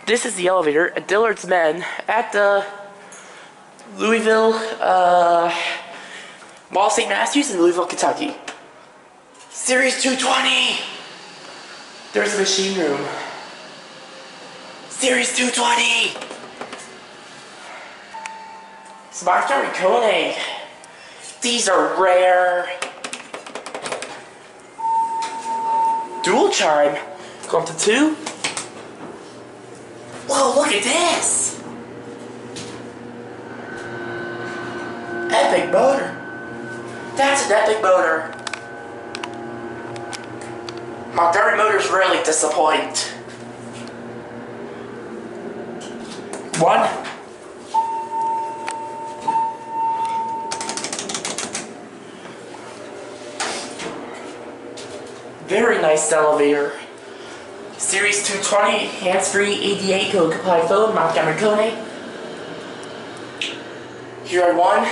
This is the elevator at Dillard's Men at the Louisville, Mall of St. Matthews in Louisville, Kentucky. Series 220! There's a machine room. Series 220! It's Montgomery KONE. These are rare. Dual chime. Go up to 2. Whoa, look at this! Epic motor. That's an epic motor. Montgomery motors rarely disappoint. 1. Very nice elevator. Series 220, hands-free, ADA code compliant phone, Montgomery KONE. Here at 1.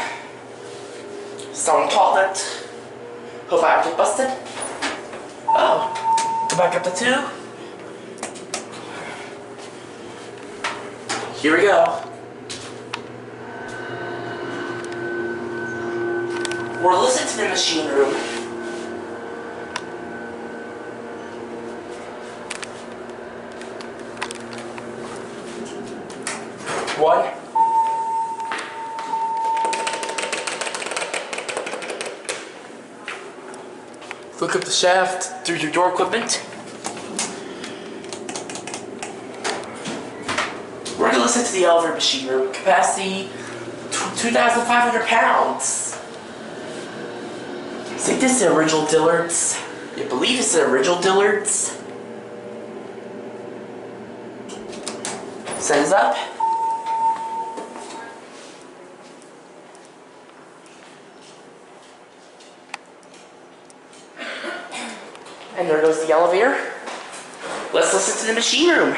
Someone called it. Hope I don't get busted. Oh, go back up to 2. Here we go. We're listening to the machine room. One. Look up the shaft through your door equipment. We're going to listen to the elevator machine room. Capacity 2,500 pounds. I think this is the original Dillard's. I believe it's the original Dillard's. Sends up. And there goes the elevator. Let's listen to the machine room.